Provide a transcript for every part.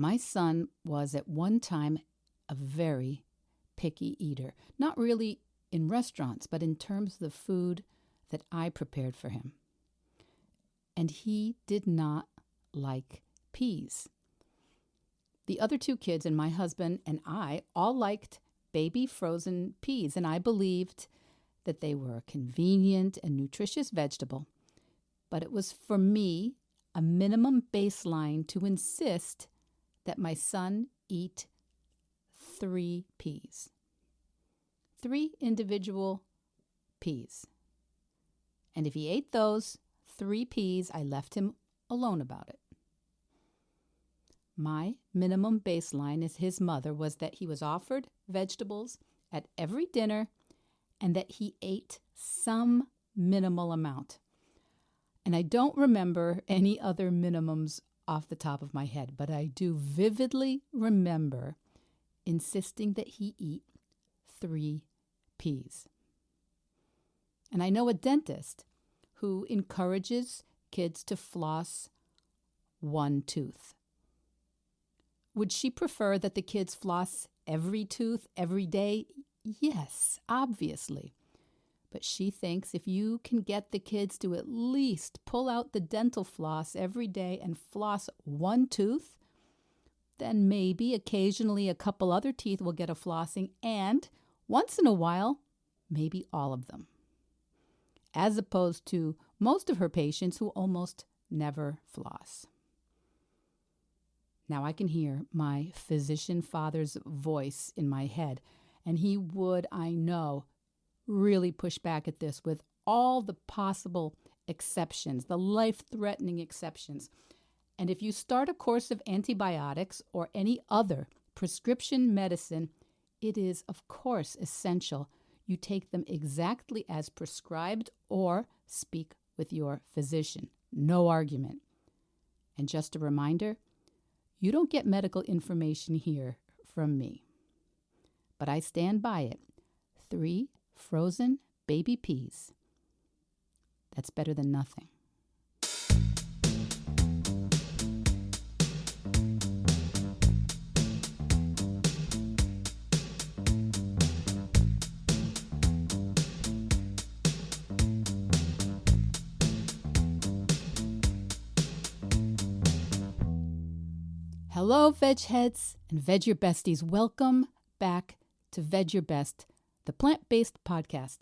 My son was at one time a very picky eater, not really in restaurants, but in terms of the food that I prepared for him. And he did not like peas. The other two kids and my husband and I all liked baby frozen peas, and I believed that they were a convenient and nutritious vegetable. But it was for me a minimum baseline to insist that my son eat 3 peas. 3 individual peas. And if he ate those 3 peas, I left him alone about it. My minimum baseline as his mother was that he was offered vegetables at every dinner and that he ate some minimal amount. And I don't remember any other minimums off the top of my head, but I do vividly remember insisting that he eat 3 peas. And I know a dentist who encourages kids to floss 1 tooth. Would she prefer that the kids floss every tooth every day? Yes, obviously. But she thinks if you can get the kids to at least pull out the dental floss every day and floss 1 tooth, then maybe occasionally a couple other teeth will get a flossing, and once in a while, maybe all of them. As opposed to most of her patients who almost never floss. Now I can hear my physician father's voice in my head, and he would, I know, really push back at this with all the possible exceptions, the life-threatening exceptions. And if you start a course of antibiotics or any other prescription medicine, it is, of course, essential you take them exactly as prescribed or speak with your physician. No argument. And just a reminder, you don't get medical information here from me. But I stand by it. 3 frozen baby peas. That's better than nothing. Hello, Vedge Heads and Veg Your Besties. Welcome back to Veg Your Best, the plant-based podcast.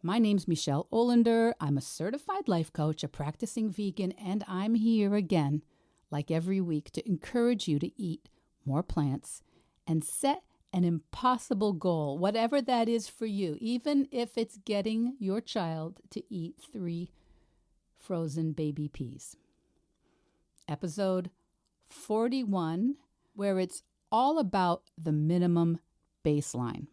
My name's Michele Olander. I'm a certified life coach, a practicing vegan, and I'm here again, like every week, to encourage you to eat more plants and set an impossible goal, whatever that is for you, even if it's getting your child to eat 3 frozen baby peas. Episode 41, where it's all about the minimum baseline.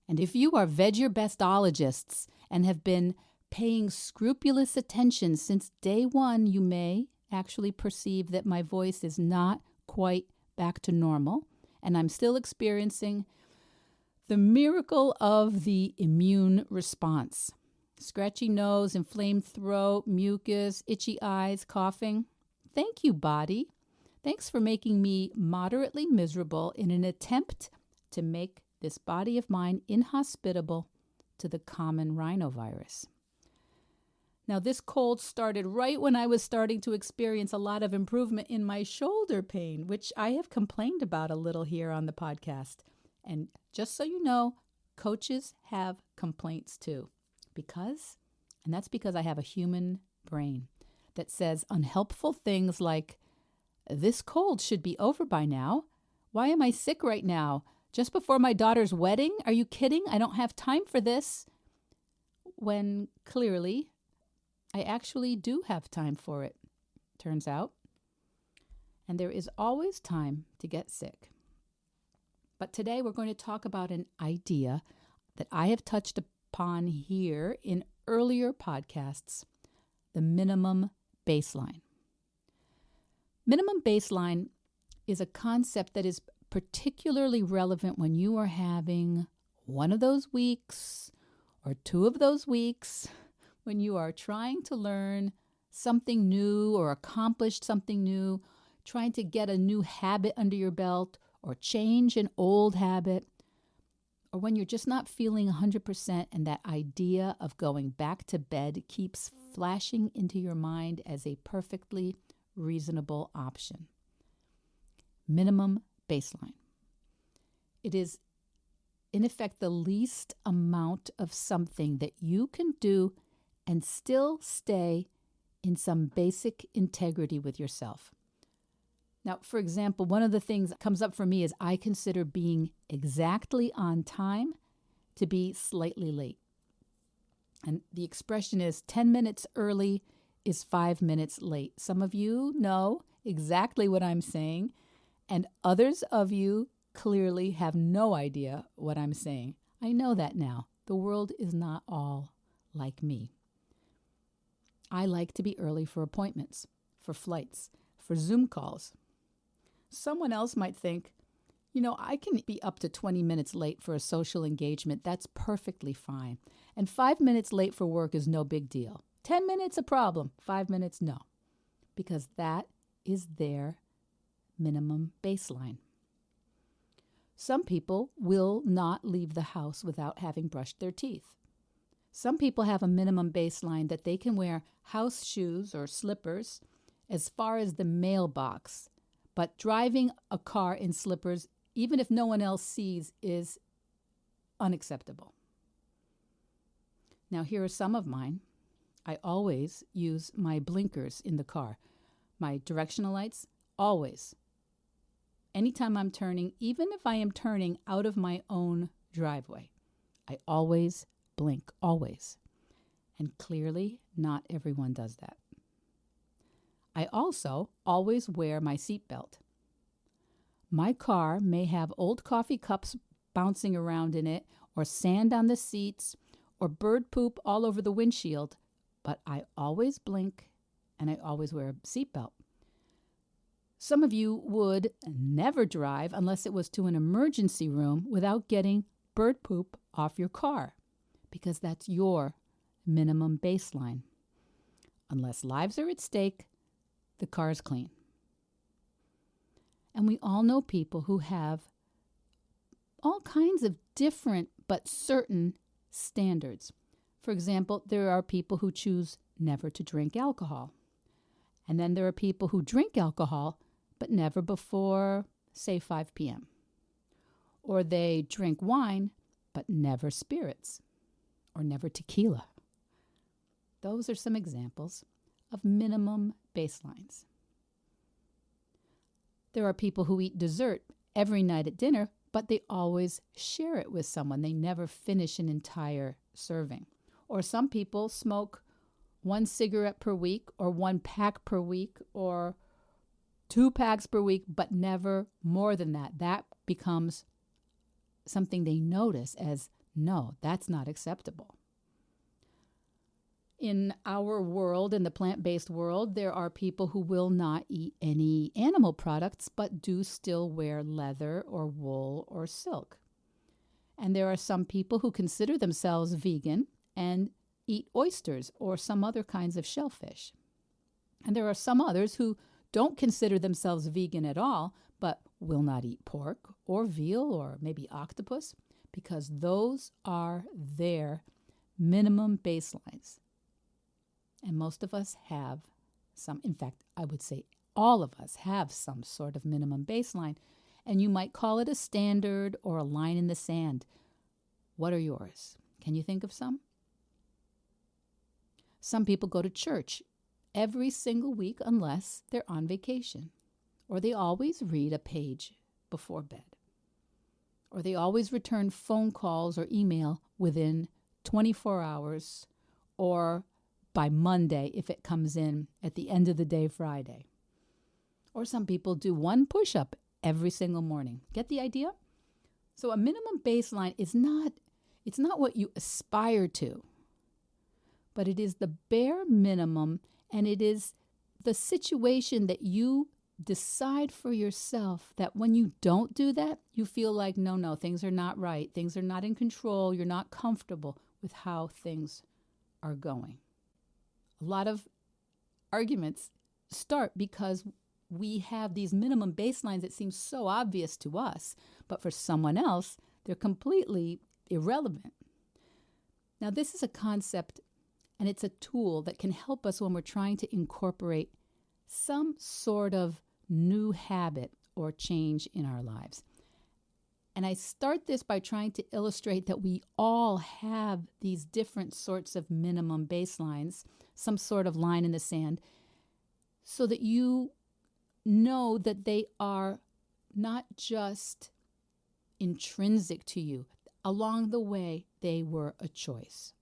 And if you are Veg Your Bestologists and have been paying scrupulous attention since day one, you may actually perceive that my voice is not quite back to normal, and I'm still experiencing the miracle of the immune response. Scratchy nose, inflamed throat, mucus, itchy eyes, coughing. Thank you, body. Thanks for making me moderately miserable in an attempt to make this body of mine inhospitable to the common rhinovirus. Now, this cold started right when I was starting to experience a lot of improvement in my shoulder pain, which I have complained about a little here on the podcast. And just so you know, coaches have complaints too. That's because I have a human brain that says unhelpful things like, this cold should be over by now. Why am I sick right now? Just before my daughter's wedding? Are you kidding? I don't have time for this. When clearly, I actually do have time for it, turns out. And there is always time to get sick. But today we're going to talk about an idea that I have touched upon here in earlier podcasts, the minimum baseline. Minimum baseline is a concept that is particularly relevant when you are having one of those weeks or 2 of those weeks when you are trying to learn something new or accomplish something new, trying to get a new habit under your belt or change an old habit, or when you're just not feeling 100% and that idea of going back to bed keeps flashing into your mind as a perfectly reasonable option. Minimum baseline. It is, in effect, the least amount of something that you can do and still stay in some basic integrity with yourself. Now, for example, one of the things that comes up for me is I consider being exactly on time to be slightly late. And the expression is 10 minutes early is 5 minutes late. Some of you know exactly what I'm saying, and others of you clearly have no idea what I'm saying. I know that now. The world is not all like me. I like to be early for appointments, for flights, for Zoom calls. Someone else might think, I can be up to 20 minutes late for a social engagement. That's perfectly fine. And 5 minutes late for work is no big deal. 10 minutes a problem, 5 minutes no. Because that is their minimum baseline. Some people will not leave the house without having brushed their teeth. Some people have a minimum baseline that they can wear house shoes or slippers as far as the mailbox, but driving a car in slippers, even if no one else sees, is unacceptable. Now, here are some of mine. I always use my blinkers in the car. My directional lights, always. Anytime I'm turning, even if I am turning out of my own driveway, I always blink, always. And clearly, not everyone does that. I also always wear my seatbelt. My car may have old coffee cups bouncing around in it, or sand on the seats, or bird poop all over the windshield, but I always blink and I always wear a seatbelt. Some of you would never drive unless it was to an emergency room without getting bird poop off your car, because that's your minimum baseline. Unless lives are at stake, the car is clean. And we all know people who have all kinds of different but certain standards. For example, there are people who choose never to drink alcohol. And then there are people who drink alcohol, but never before, say, 5 p.m. Or they drink wine, but never spirits, or never tequila. Those are some examples of minimum baselines. There are people who eat dessert every night at dinner, but they always share it with someone. They never finish an entire serving. Or some people smoke 1 cigarette per week, or 1 pack per week, or 2 packs per week, but never more than that. That becomes something they notice as, no, that's not acceptable. In our world, in the plant-based world, there are people who will not eat any animal products, but do still wear leather or wool or silk. And there are some people who consider themselves vegan and eat oysters or some other kinds of shellfish. And there are some others who don't consider themselves vegan at all, but will not eat pork or veal or maybe octopus, because those are their minimum baselines. And most of us have some, in fact, I would say all of us have some sort of minimum baseline, and you might call it a standard or a line in the sand. What are yours? Can you think of some? Some people go to church every single week unless they're on vacation, or they always read a page before bed, or they always return phone calls or email within 24 hours, or by Monday if it comes in at the end of the day, Friday. Or some people do 1 push-up every single morning. Get the idea? So a minimum baseline is it's not what you aspire to, but it is the bare minimum, and it is the situation that you decide for yourself that when you don't do that, you feel like, no, things are not right. Things are not in control. You're not comfortable with how things are going. A lot of arguments start because we have these minimum baselines that seem so obvious to us, but for someone else, they're completely irrelevant. Now, this is a concept and it's a tool that can help us when we're trying to incorporate some sort of new habit or change in our lives. And I start this by trying to illustrate that we all have these different sorts of minimum baselines, some sort of line in the sand, so that you know that they are not just intrinsic to you. Along the way, they were a choice.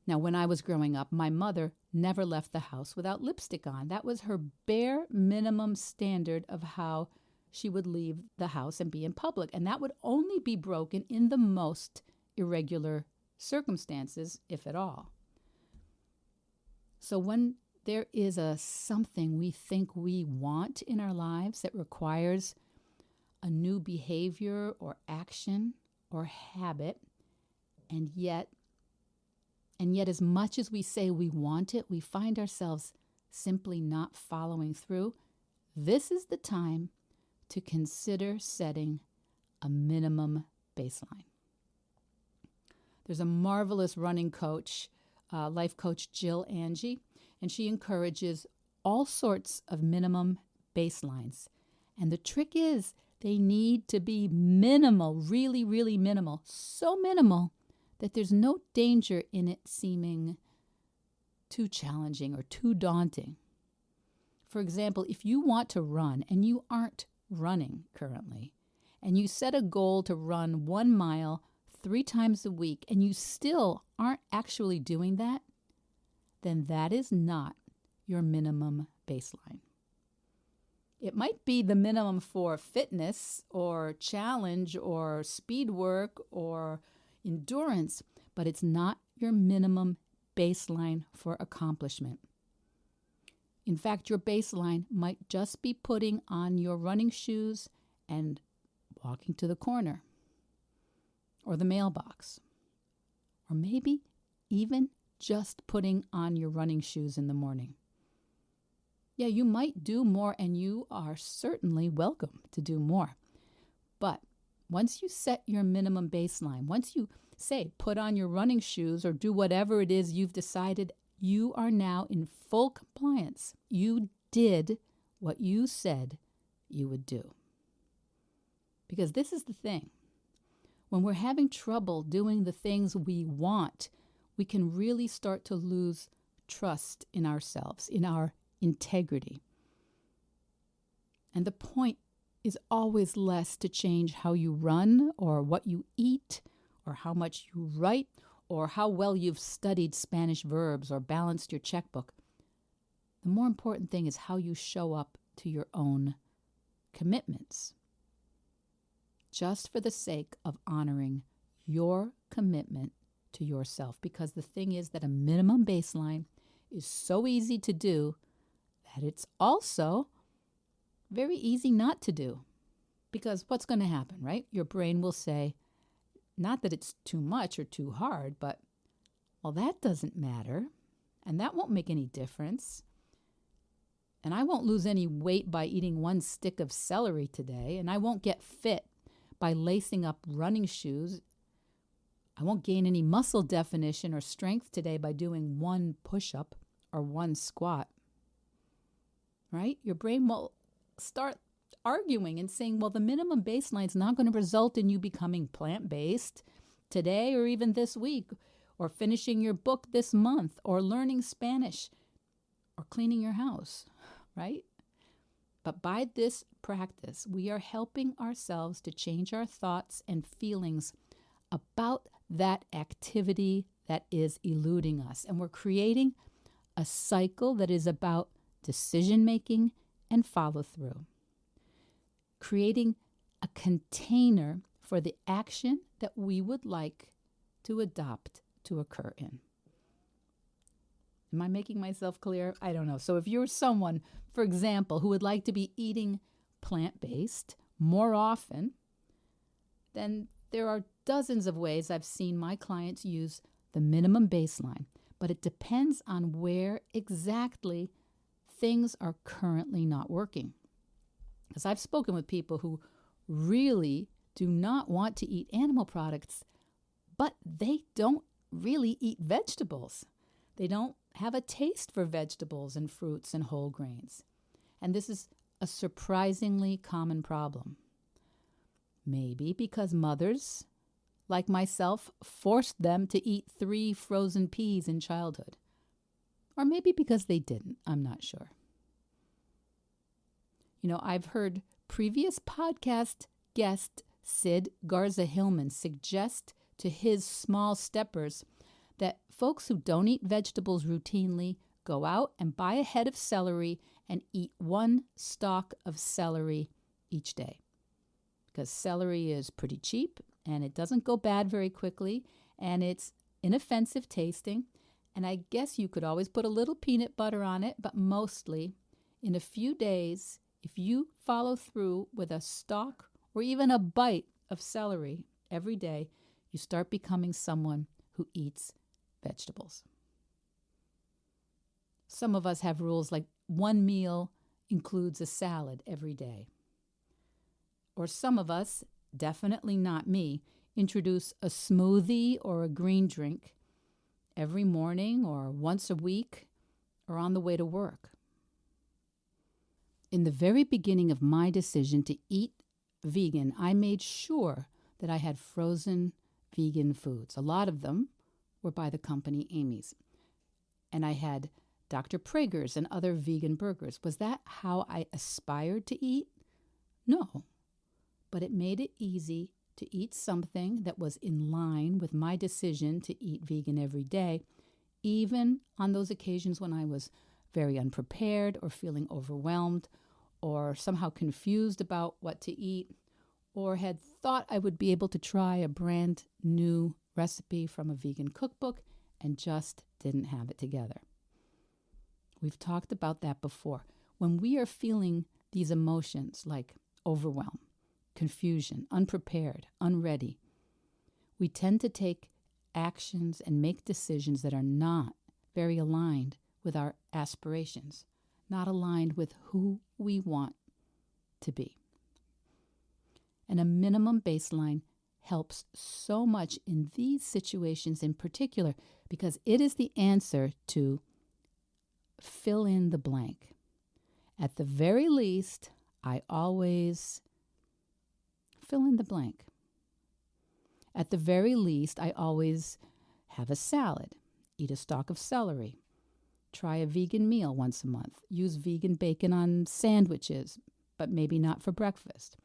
Now, when I was growing up, my mother never left the house without lipstick on. That was her bare minimum standard of how she would leave the house and be in public. And that would only be broken in the most irregular circumstances, if at all. So when there is something we think we want in our lives that requires a new behavior or action or habit, and yet as much as we say we want it, we find ourselves simply not following through, this is the time to consider setting a minimum baseline. There's a marvelous running coach, life coach Jill Angie, and she encourages all sorts of minimum baselines. And the trick is they need to be minimal, really, really minimal, so minimal that there's no danger in it seeming too challenging or too daunting. For example, if you want to run and you aren't running currently, and you set a goal to run 1 mile 3 times a week, and you still aren't actually doing that, then that is not your minimum baseline. It might be the minimum for fitness or challenge or speed work or endurance, but it's not your minimum baseline for accomplishment. In fact, your baseline might just be putting on your running shoes and walking to the corner or the mailbox, or maybe even just putting on your running shoes in the morning. Yeah, you might do more, and you are certainly welcome to do more. But once you set your minimum baseline, once you say put on your running shoes or do whatever it is you've decided, you are now in full compliance. You did what you said you would do. Because this is the thing. When we're having trouble doing the things we want, we can really start to lose trust in ourselves, in our integrity. And the point is always less to change how you run or what you eat or how much you write or how well you've studied Spanish verbs or balanced your checkbook. The more important thing is how you show up to your own commitments, just for the sake of honoring your commitment to yourself. Because the thing is that a minimum baseline is so easy to do that it's also very easy not to do. Because what's going to happen, right? Your brain will say, not that it's too much or too hard, but, well, that doesn't matter, and that won't make any difference. And I won't lose any weight by eating 1 stick of celery today, and I won't get fit by lacing up running shoes. I won't gain any muscle definition or strength today by doing 1 push-up or 1 squat. Right? Your brain will start arguing and saying, well, the minimum baseline is not going to result in you becoming plant-based today or even this week, or finishing your book this month, or learning Spanish, or cleaning your house, right? But by this practice, we are helping ourselves to change our thoughts and feelings about that activity that is eluding us. And we're creating a cycle that is about decision-making and follow-through. Creating a container for the action that we would like to adopt to occur in. Am I making myself clear? I don't know. So if you're someone, for example, who would like to be eating plant-based more often, then there are dozens of ways I've seen my clients use the minimum baseline, but it depends on where exactly things are currently not working. Because I've spoken with people who really do not want to eat animal products, but they don't really eat vegetables. They don't have a taste for vegetables and fruits and whole grains. And this is a surprisingly common problem. Maybe because mothers, like myself, forced them to eat 3 frozen peas in childhood. Or maybe because they didn't. I'm not sure. You know, I've heard previous podcast guest Sid Garza-Hillman suggest to his small steppers that folks who don't eat vegetables routinely go out and buy a head of celery and eat 1 stalk of celery each day. Because celery is pretty cheap and it doesn't go bad very quickly and it's inoffensive tasting. And I guess you could always put a little peanut butter on it, but mostly in a few days, if you follow through with a stalk or even a bite of celery every day, you start becoming someone who eats vegetables. Some of us have rules like 1 meal includes a salad every day. Or some of us, definitely not me, introduce a smoothie or a green drink every morning or once a week or on the way to work. In the very beginning of my decision to eat vegan, I made sure that I had frozen vegan foods. A lot of them were by the company Amy's. And I had Dr. Prager's and other vegan burgers. Was that how I aspired to eat? No. But it made it easy to eat something that was in line with my decision to eat vegan every day, even on those occasions when I was very unprepared or feeling overwhelmed or somehow confused about what to eat or had thought I would be able to try a brand new recipe from a vegan cookbook and just didn't have it together. We've talked about that before. When we are feeling these emotions like overwhelm, confusion, unprepared, unready, we tend to take actions and make decisions that are not very aligned with our aspirations, not aligned with who we want to be. And a minimum baseline helps so much in these situations in particular because it is the answer to fill in the blank. At the very least, I always fill in the blank. At the very least, I always have a salad, eat a stalk of celery, try a vegan meal once a month, use vegan bacon on sandwiches, but maybe not for breakfast,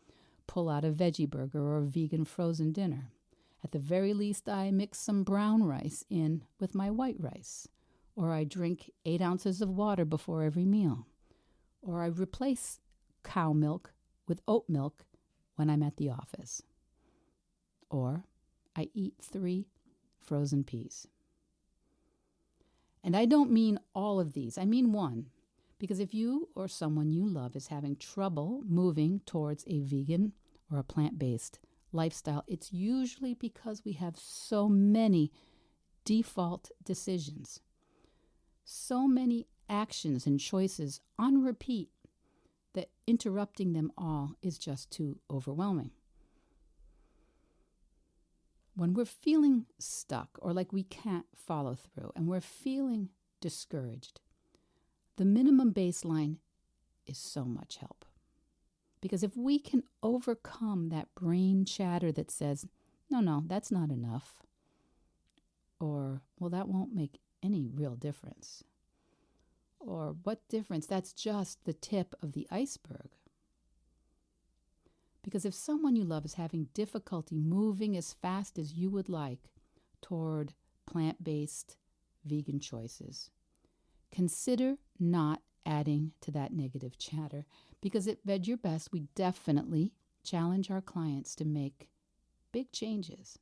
pull out a veggie burger or a vegan frozen dinner. At the very least, I mix some brown rice in with my white rice, or I drink 8 ounces of water before every meal, or I replace cow milk with oat milk when I'm at the office, or I eat 3 frozen peas. And I don't mean all of these. I mean 1. Because if you or someone you love is having trouble moving towards a vegan or a plant-based lifestyle, it's usually because we have so many default decisions, so many actions and choices on repeat that interrupting them all is just too overwhelming. When we're feeling stuck or like we can't follow through and we're feeling discouraged, the minimum baseline is so much help. Because if we can overcome that brain chatter that says, no, that's not enough, or, well, that won't make any real difference, or what difference, that's just the tip of the iceberg. Because if someone you love is having difficulty moving as fast as you would like toward plant-based vegan choices, consider not adding to that negative chatter. Because at Vedge Your Best, we definitely challenge our clients to make big changes.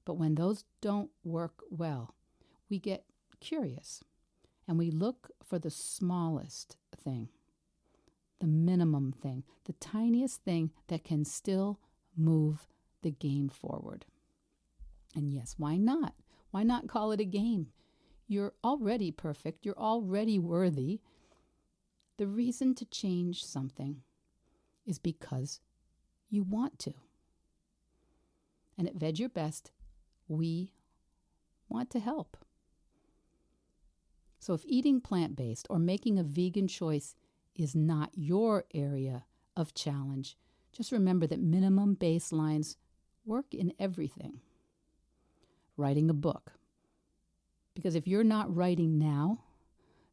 But when those don't work well, we get curious and we look for the smallest thing, the minimum thing, the tiniest thing that can still move the game forward. And yes, why not? Why not call it a game? You're already perfect. You're already worthy. The reason to change something is because you want to. And at Vedge Your Best, we want to help. So if eating plant-based or making a vegan choice is not your area of challenge, just remember that minimum baselines work in everything. Writing a book. Because if you're not writing now,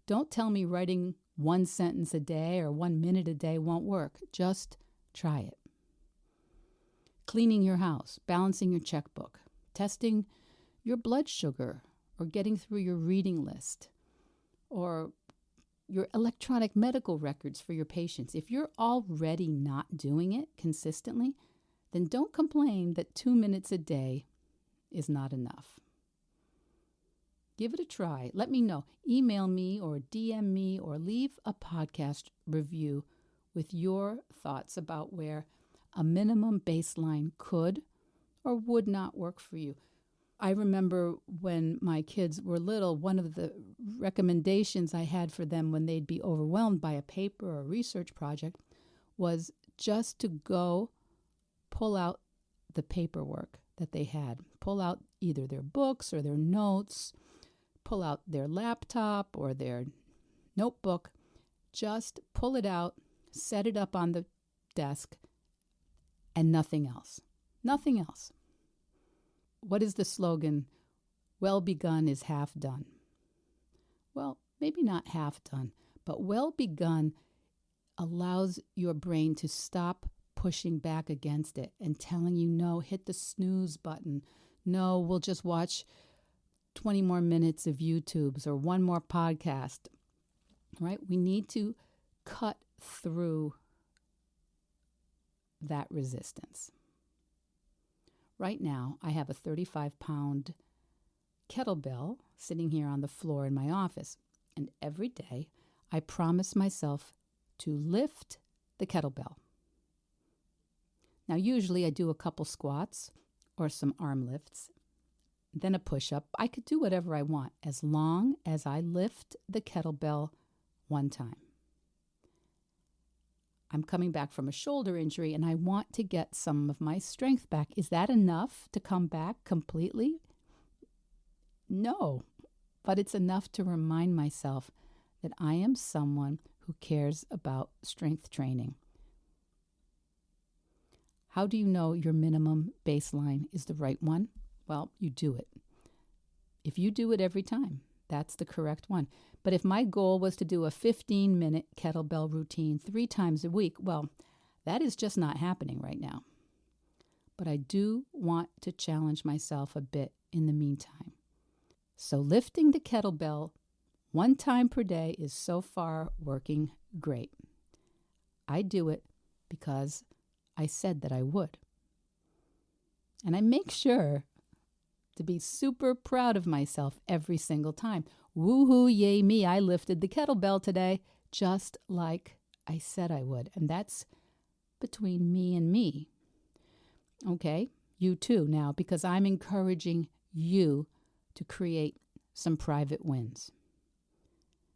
don't tell me writing 1 sentence a day or 1 minute a day won't work. Just try it. Cleaning your house, balancing your checkbook, testing your blood sugar, or getting through your reading list, or your electronic medical records for your patients. If you're already not doing it consistently, then don't complain that 2 minutes a day is not enough. Give it a try. Let me know. Email me or DM me or leave a podcast review with your thoughts about where a minimum baseline could or would not work for you. I remember when my kids were little, one of the recommendations I had for them when they'd be overwhelmed by a paper or a research project was just to go pull out the paperwork that they had. Pull out either their books or their notes, pull out their laptop or their notebook. Just pull it out, set it up on the desk, and nothing else. Nothing else. What is the slogan? Well begun is half done. Well, maybe not half done, but well begun allows your brain to stop pushing back against it and telling you, no, hit the snooze button. No, we'll just watch 20 more minutes of YouTubes or 1 more podcast, right? We need to cut through that resistance. Right now, I have a 35-pound kettlebell sitting here on the floor in my office, and every day I promise myself to lift the kettlebell. Now, usually I do a couple squats or some arm lifts, then a push-up. I could do whatever I want as long as I lift the kettlebell 1 time. I'm coming back from a shoulder injury and I want to get some of my strength back. Is that enough to come back completely? No, but it's enough to remind myself that I am someone who cares about strength training. How do you know your minimum baseline is the right one? Well, you do it. If you do it every time, that's the correct one. But if my goal was to do a 15-minute kettlebell routine 3 times a week, well, that is just not happening right now. But I do want to challenge myself a bit in the meantime. So lifting the kettlebell 1 time per day is so far working great. I do it because I said that I would. And I make sure to be super proud of myself every single time. Woohoo, yay me, I lifted the kettlebell today, just like I said I would. And that's between me and me. Okay, you too now, because I'm encouraging you to create some private wins.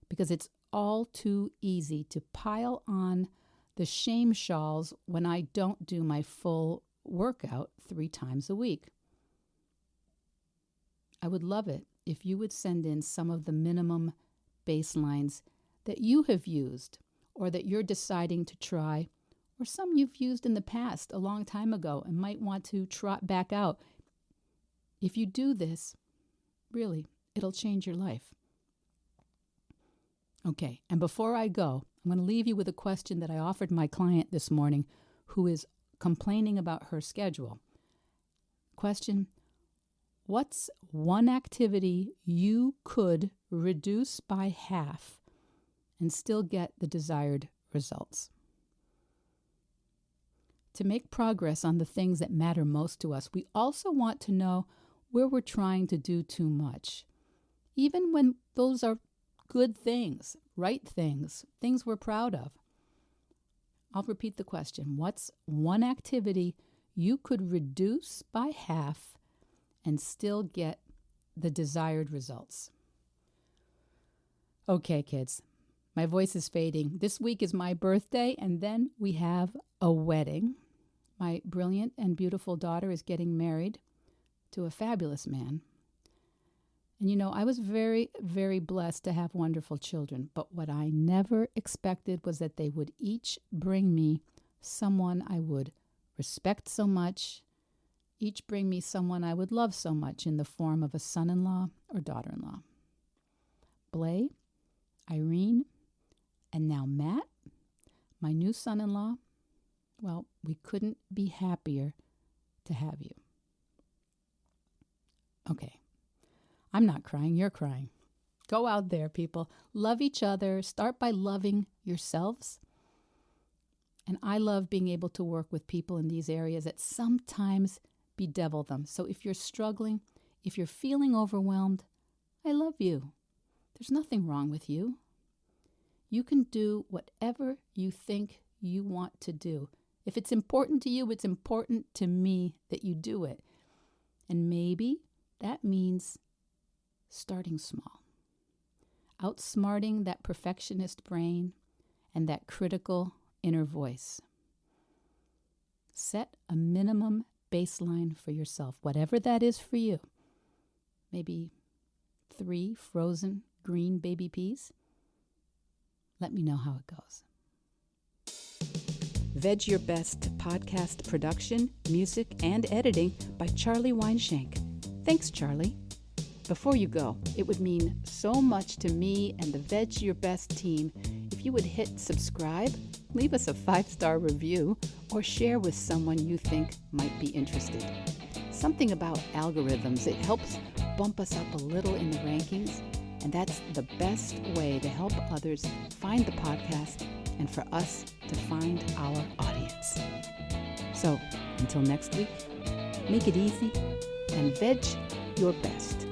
Because it's all too easy to pile on the shame shawls when I don't do my full workout 3 times a week. I would love it if you would send in some of the minimum baselines that you have used or that you're deciding to try, or some you've used in the past a long time ago and might want to trot back out. If you do this, really, it'll change your life. Okay, and before I go, I'm going to leave you with a question that I offered my client this morning who is complaining about her schedule. Question: what's one activity you could reduce by half and still get the desired results? To make progress on the things that matter most to us, we also want to know where we're trying to do too much, even when those are good things, right things, things we're proud of. I'll repeat the question. What's one activity you could reduce by half and still get the desired results? Okay, kids, My voice is fading. This week is my birthday, and then we have a wedding. My brilliant and beautiful daughter is getting married to a fabulous man. And I was very, very blessed to have wonderful children. But what I never expected was that they would each bring me someone I would respect so much, each bring me someone I would love so much in the form of a son-in-law or daughter-in-law. Blay, Irene, and now Matt, my new son-in-law. Well, we couldn't be happier to have you. Okay. I'm not crying, you're crying. Go out there, people. Love each other. Start by loving yourselves. And I love being able to work with people in these areas that sometimes bedevil them. So if you're struggling, if you're feeling overwhelmed, I love you. There's nothing wrong with you. You can do whatever you think you want to do. If it's important to you, it's important to me that you do it. And maybe that means starting small, outsmarting that perfectionist brain and that critical inner voice. Set a minimum baseline for yourself, whatever that is for you. Maybe 3 frozen green baby peas. Let me know how it goes. Veg Your Best podcast production, music, and editing by Charlie Weinshank. Thanks, Charlie. Before you go, it would mean so much to me and the Veg Your Best team if you would hit subscribe, leave us a 5-star review, or share with someone you think might be interested. Something about algorithms, it helps bump us up a little in the rankings, and that's the best way to help others find the podcast and for us to find our audience. So, until next week, make it easy and veg your best.